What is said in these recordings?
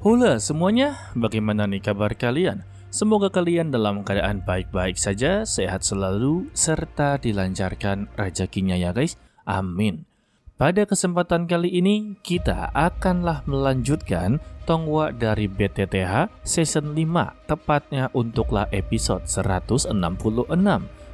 Halo semuanya, bagaimana nih kabar kalian? Semoga kalian dalam keadaan baik-baik saja, sehat selalu, serta dilancarkan rezekinya ya guys. Amin. Pada kesempatan kali ini, kita akanlah melanjutkan Tongwa dari BTTH Season 5, tepatnya untuklah episode 166,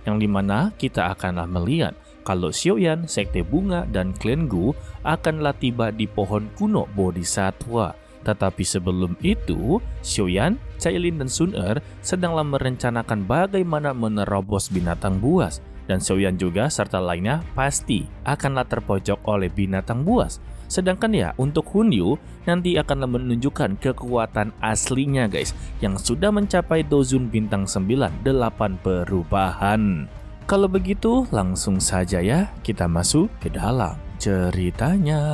yang dimana kita akanlah melihat kalau Xiaoyan, Sekte Bunga, dan Klan Gu akanlah tiba di pohon kuno Bodhisattva. Tetapi sebelum itu, Xiaoyan, Cailin, dan Sun Er sedanglah merencanakan bagaimana menerobos binatang buas. Dan Xiaoyan juga serta lainnya pasti akanlah terpojok oleh binatang buas. Sedangkan ya untuk Hunyu nanti akanlah menunjukkan kekuatan aslinya guys, yang sudah mencapai Dozun bintang 9, 8 perubahan. Kalau begitu langsung saja ya kita masuk ke dalam ceritanya.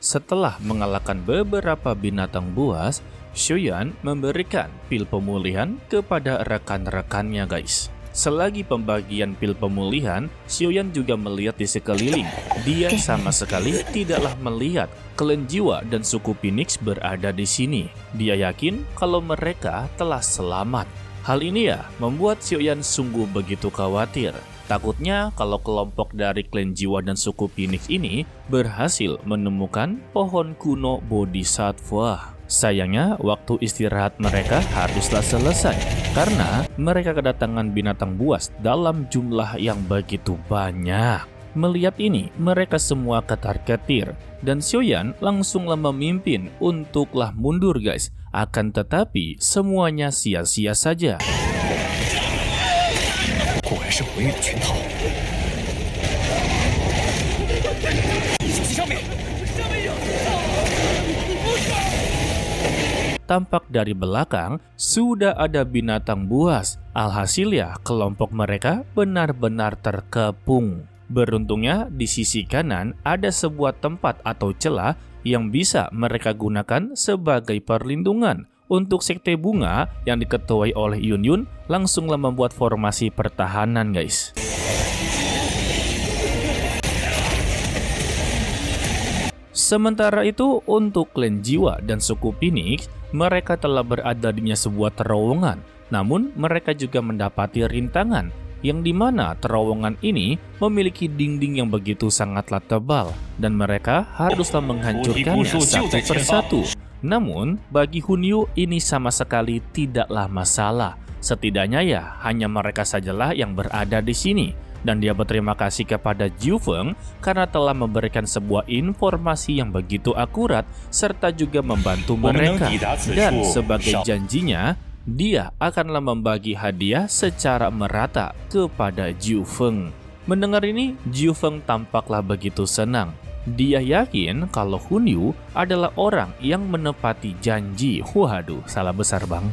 Setelah mengalahkan beberapa binatang buas, Xiaoyan memberikan pil pemulihan kepada rekan-rekannya guys. Selagi pembagian pil pemulihan, Xiaoyan juga melihat di sekeliling. Dia sama sekali tidaklah melihat klan jiwa dan suku Phoenix berada di sini. Dia yakin kalau mereka telah selamat. Hal ini ya membuat Xiaoyan sungguh begitu khawatir. Takutnya kalau kelompok dari klan jiwa dan suku Phoenix ini berhasil menemukan pohon kuno Bodhisattva. Sayangnya waktu istirahat mereka haruslah selesai karena mereka kedatangan binatang buas dalam jumlah yang begitu banyak. Melihat ini, mereka semua ketar-ketir dan Xiaoyan langsunglah memimpin untuklah mundur guys. Akan tetapi semuanya sia-sia saja. Tampak dari belakang sudah ada binatang buas. Alhasil ya kelompok mereka benar-benar terkepung. Beruntungnya di sisi kanan ada sebuah tempat atau celah yang bisa mereka gunakan sebagai perlindungan. Untuk Sekte Bunga yang diketuai oleh Yun Yun langsunglah membuat formasi pertahanan guys. Sementara itu untuk klan jiwa dan suku Phoenix, mereka telah berada di sebuah terowongan. Namun mereka juga mendapati rintangan yang dimana terowongan ini memiliki dinding yang begitu sangatlah tebal dan mereka haruslah menghancurkannya satu persatu. Namun, bagi Hunyu ini sama sekali tidaklah masalah. Setidaknya ya, hanya mereka sajalah yang berada di sini. Dan dia berterima kasih kepada Jiu Feng karena telah memberikan sebuah informasi yang begitu akurat serta juga membantu mereka. Dan sebagai janjinya, dia akanlah membagi hadiah secara merata kepada Jiu Feng. Mendengar ini, Jiu Feng tampaklah begitu senang. Dia yakin kalau Hunyu adalah orang yang menepati janji. Waduh, salah besar bang.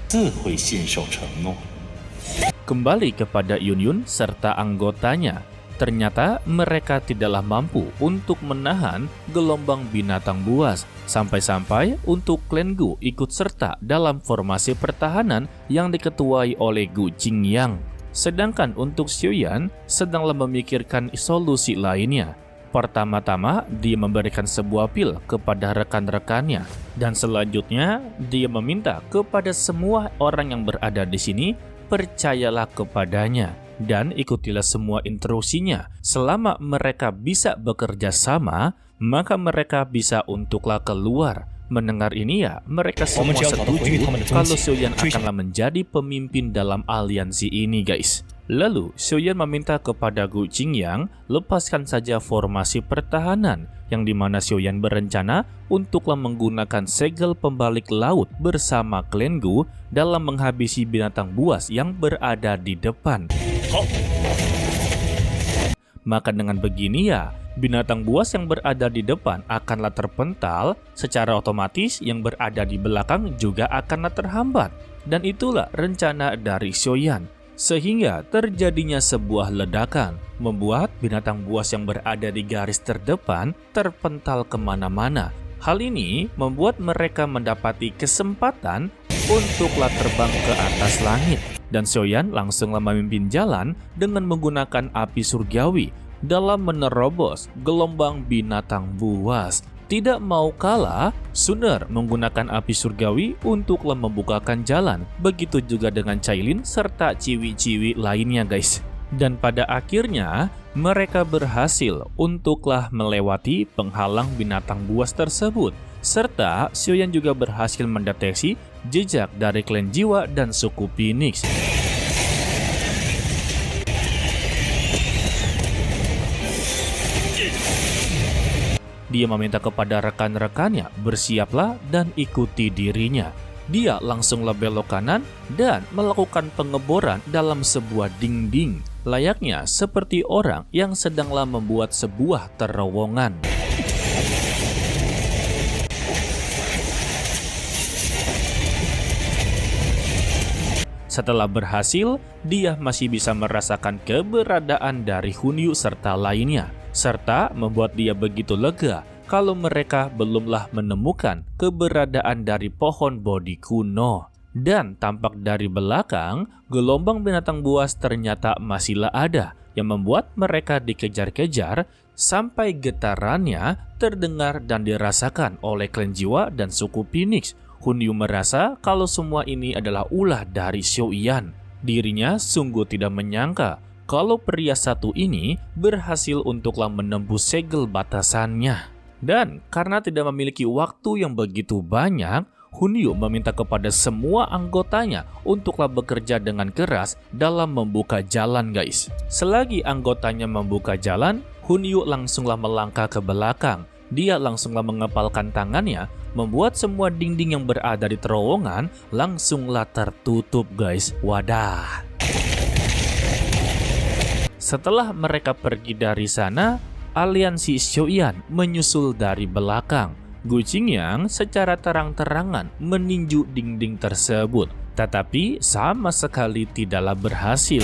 Kembali kepada Yun Yun serta anggotanya. Ternyata mereka tidaklah mampu untuk menahan gelombang binatang buas. Sampai-sampai untuk klan Gu ikut serta dalam formasi pertahanan yang diketuai oleh Gu Qingyang. Sedangkan untuk Xiaoyan sedanglah memikirkan solusi lainnya. Pertama-tama, dia memberikan sebuah pil kepada rekan-rekannya. Dan selanjutnya, dia meminta kepada semua orang yang berada di sini, percayalah kepadanya. Dan ikutilah semua instruksinya. Selama mereka bisa bekerja sama, maka mereka bisa untuklah keluar. Mendengar ini ya, mereka semua setuju kalau Xiaoyan akanlah menjadi pemimpin dalam aliansi ini guys. Lalu, Xiaoyan meminta kepada Gu Qingyang lepaskan saja formasi pertahanan, yang dimana Xiaoyan berencana untuklah menggunakan segel pembalik laut bersama klan Gu dalam menghabisi binatang buas yang berada di depan. Maka dengan begini ya, binatang buas yang berada di depan akanlah terpental, secara otomatis yang berada di belakang juga akanlah terhambat. Dan itulah rencana dari Xiaoyan. Sehingga terjadinya sebuah ledakan, membuat binatang buas yang berada di garis terdepan terpental kemana-mana. Hal ini membuat mereka mendapati kesempatan untuklah terbang ke atas langit. Dan Xiaoyan langsunglah memimpin jalan dengan menggunakan api surgawi dalam menerobos gelombang binatang buas. Tidak mau kalah, Sun Er menggunakan api surgawi untuklah membukakan jalan. Begitu juga dengan Cailin serta ciwi-ciwi lainnya guys. Dan pada akhirnya, mereka berhasil untuklah melewati penghalang binatang buas tersebut. Serta Xiaoyan juga berhasil mendeteksi jejak dari klan jiwa dan suku Phoenix. Dia meminta kepada rekan-rekannya bersiaplah dan ikuti dirinya. Dia langsunglah belok kanan dan melakukan pengeboran dalam sebuah dinding, layaknya seperti orang yang sedanglah membuat sebuah terowongan. Setelah berhasil, dia masih bisa merasakan keberadaan dari Hunyu serta lainnya, serta membuat dia begitu lega kalau mereka belumlah menemukan keberadaan dari pohon Bodhi kuno. Dan tampak dari belakang, gelombang binatang buas ternyata masihlah ada, yang membuat mereka dikejar-kejar sampai getarannya terdengar dan dirasakan oleh klan jiwa dan suku Phoenix. Hunyu merasa kalau semua ini adalah ulah dari Xiaoyan. Dirinya sungguh tidak menyangka kalau pria satu ini berhasil untuklah menembus segel batasannya. Dan karena tidak memiliki waktu yang begitu banyak, Hunyu meminta kepada semua anggotanya untuklah bekerja dengan keras dalam membuka jalan guys. Selagi anggotanya membuka jalan, Hunyu langsunglah melangkah ke belakang. Dia langsunglah mengepalkan tangannya, membuat semua dinding yang berada di terowongan langsunglah tertutup guys. Wadah. Setelah mereka pergi dari sana, aliansi Xiaoyan menyusul dari belakang. Gu Qingyang secara terang-terangan meninju dinding tersebut, tetapi sama sekali tidaklah berhasil.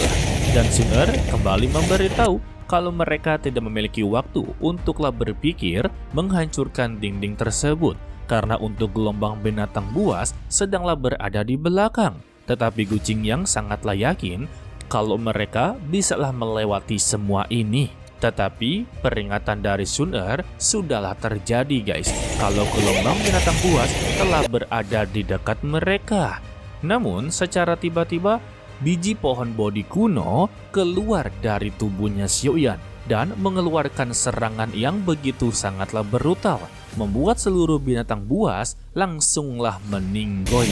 Dan Sun Er kembali memberitahu kalau mereka tidak memiliki waktu untuklah berpikir menghancurkan dinding tersebut, karena untuk gelombang binatang buas sedanglah berada di belakang. Tetapi Gu Qingyang sangatlah yakin kalau mereka bisalah melewati semua ini. Tetapi peringatan dari Sun Er sudahlah terjadi guys, kalau gelombang binatang buas telah berada di dekat mereka. Namun secara tiba-tiba, biji pohon Bodhi kuno keluar dari tubuhnya Xiaoyan dan mengeluarkan serangan yang begitu sangatlah brutal, membuat seluruh binatang buas langsunglah meninggoy.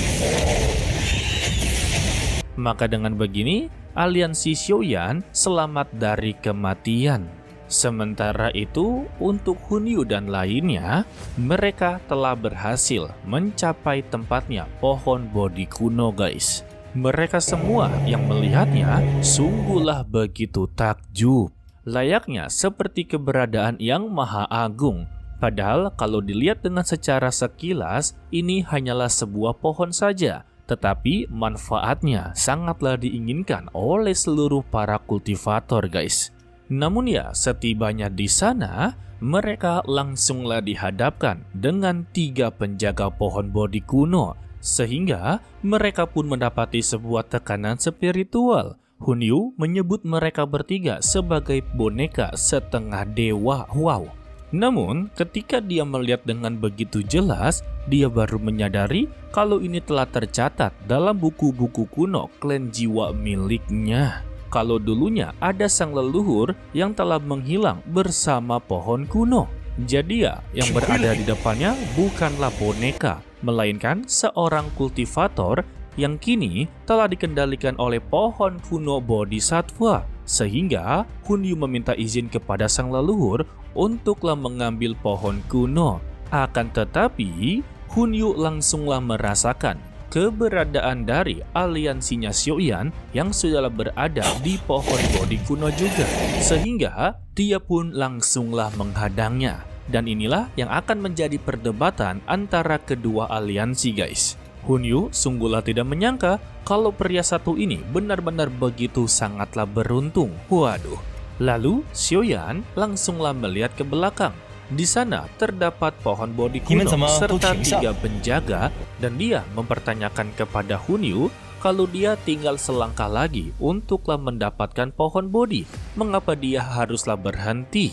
Maka dengan begini, aliansi Xiaoyan selamat dari kematian. Sementara itu, untuk Hunyu dan lainnya, mereka telah berhasil mencapai tempatnya pohon Bodhi kuno guys. Mereka semua yang melihatnya sungguhlah begitu takjub, layaknya seperti keberadaan yang maha agung. Padahal kalau dilihat dengan secara sekilas, ini hanyalah sebuah pohon saja, tetapi manfaatnya sangatlah diinginkan oleh seluruh para kultivator guys. Namun ya, setibanya di sana, mereka langsunglah dihadapkan dengan 3 penjaga pohon Bodhi kuno, sehingga mereka pun mendapati sebuah tekanan spiritual. Hunyu menyebut mereka bertiga sebagai boneka setengah dewa. Wow. Namun, ketika dia melihat dengan begitu jelas, dia baru menyadari kalau ini telah tercatat dalam buku-buku kuno klan jiwa miliknya. Kalau dulunya ada sang leluhur yang telah menghilang bersama pohon kuno. Jadi ya, yang berada di depannya bukanlah boneka, melainkan seorang kultivator yang kini telah dikendalikan oleh pohon kuno Bodhisattva. Sehingga Hunyu meminta izin kepada sang leluhur untuklah mengambil pohon kuno. Akan tetapi, Hunyu langsunglah merasakan keberadaan dari aliansinya Xiaoyan yang sudahlah berada di pohon Bodhi kuno juga, sehingga dia pun langsunglah menghadangnya. Dan inilah yang akan menjadi perdebatan antara kedua aliansi guys. Hunyu sungguhlah tidak menyangka kalau pria satu ini benar-benar begitu sangatlah beruntung. Waduh. Lalu Xiaoyan langsunglah melihat ke belakang. Di sana terdapat pohon Bodhi kuno serta 3 penjaga, dan dia mempertanyakan kepada Hunyu kalau dia tinggal selangkah lagi untuklah mendapatkan pohon Bodhi. Mengapa dia haruslah berhenti?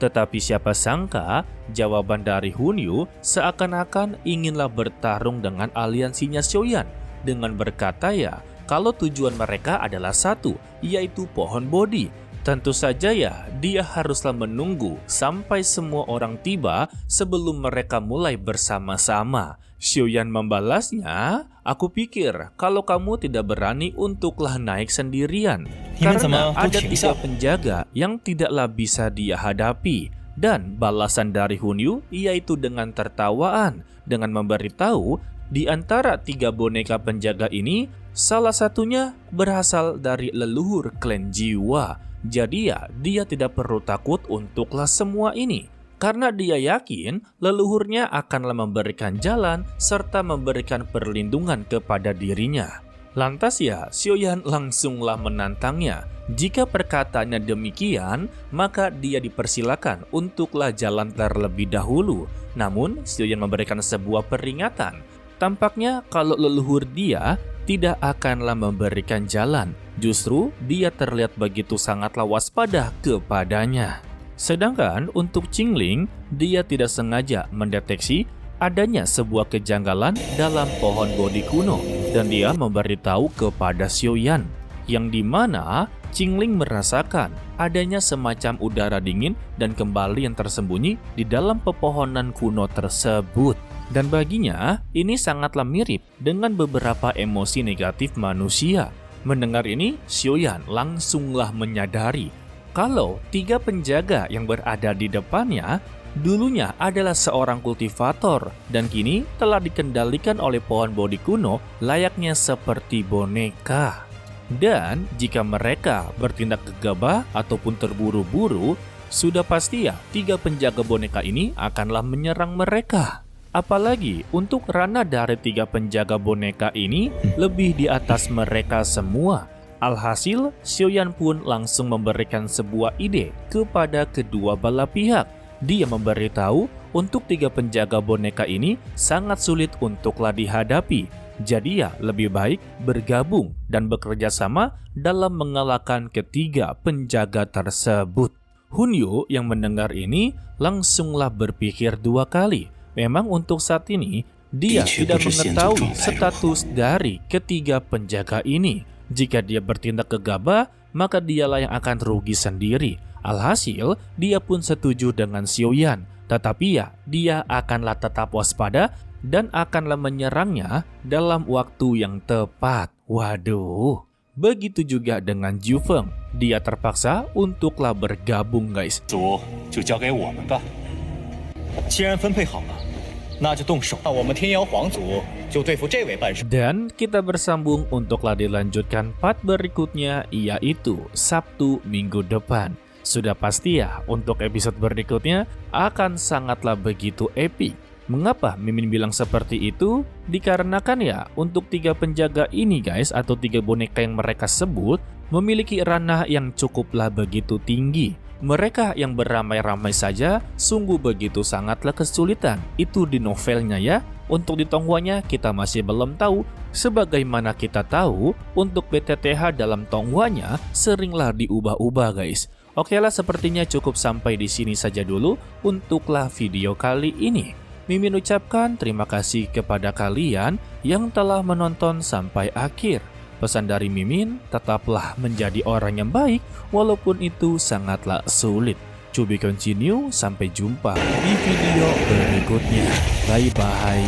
Tetapi siapa sangka jawaban dari Hunyu seakan-akan inginlah bertarung dengan aliansinya Xiaoyan dengan berkata ya kalau tujuan mereka adalah satu, yaitu pohon Bodhi. Tentu saja ya, dia haruslah menunggu sampai semua orang tiba sebelum mereka mulai bersama-sama. Xiaoyan membalasnya, aku pikir kalau kamu tidak berani untuklah naik sendirian. Karena ada 3 penjaga yang tidaklah bisa dia hadapi. Dan balasan dari Hunyu yaitu dengan tertawaan, dengan memberitahu di antara 3 boneka penjaga ini, salah satunya berasal dari leluhur klan Jiwa. Jadi ya, dia tidak perlu takut untuklah semua ini. Karena dia yakin leluhurnya akanlah memberikan jalan serta memberikan perlindungan kepada dirinya. Lantas ya, Xiaoyan langsunglah menantangnya. Jika perkataannya demikian, maka dia dipersilakan untuklah jalan terlebih dahulu. Namun, Xiaoyan memberikan sebuah peringatan. Tampaknya kalau leluhur dia tidak akanlah memberikan jalan. Justru dia terlihat begitu sangatlah waspada kepadanya. Sedangkan untuk Qingling, dia tidak sengaja mendeteksi adanya sebuah kejanggalan dalam pohon Bodhi kuno dan dia memberitahu kepada Xiaoyan yang dimana Qingling merasakan adanya semacam udara dingin dan kembali yang tersembunyi di dalam pepohonan kuno tersebut. Dan baginya, ini sangatlah mirip dengan beberapa emosi negatif manusia. Mendengar ini, Xiaoyan langsunglah menyadari kalau 3 penjaga yang berada di depannya dulunya adalah seorang kultivator dan kini telah dikendalikan oleh pohon Bodhi kuno layaknya seperti boneka. Dan jika mereka bertindak gegabah ataupun terburu-buru, sudah pasti ya 3 penjaga boneka ini akanlah menyerang mereka. Apalagi untuk ranah dari 3 penjaga boneka ini lebih di atas mereka semua. Alhasil, Xiaoyan pun langsung memberikan sebuah ide kepada kedua belah pihak. Dia memberitahu untuk 3 penjaga boneka ini sangat sulit untuklah dihadapi. Jadi ya lebih baik bergabung dan bekerja sama dalam mengalahkan ketiga penjaga tersebut. Hunyu yang mendengar ini langsunglah berpikir 2 kali. Memang untuk saat ini, dia tidak mengetahui status dari ketiga penjaga ini. Jika dia bertindak gegabah, maka dialah yang akan rugi sendiri. Alhasil, dia pun setuju dengan Xiaoyan. Tetapi ya, dia akanlah tetap waspada dan akanlah menyerangnya dalam waktu yang tepat. Waduh. Begitu juga dengan Zhu Feng. Dia terpaksa untuklah bergabung guys. 就交给我们吧。既然分配好了，那就动手。那我们天瑶皇族就对付这位半神。 Dan kita bersambung untuklah dilanjutkan part berikutnya, yaitu Sabtu minggu depan. Sudah pasti ya, untuk episode berikutnya akan sangatlah begitu epic. Mengapa Mimin bilang seperti itu? Dikarenakan ya, untuk 3 penjaga ini guys, atau 3 boneka yang mereka sebut, memiliki ranah yang cukuplah begitu tinggi. Mereka yang beramai-ramai saja sungguh begitu sangatlah kesulitan. Itu di novelnya ya. Untuk di Tonghua-nya kita masih belum tahu. Sebagaimana kita tahu, untuk BTTH dalam Tonghua-nya seringlah diubah-ubah guys. Oke lah, sepertinya cukup sampai di sini saja dulu untuklah video kali ini. Mimin ucapkan terima kasih kepada kalian yang telah menonton sampai akhir. Pesan dari Mimin, tetaplah menjadi orang yang baik walaupun itu sangatlah sulit. To be continue, sampai jumpa di video berikutnya. Bye-bye.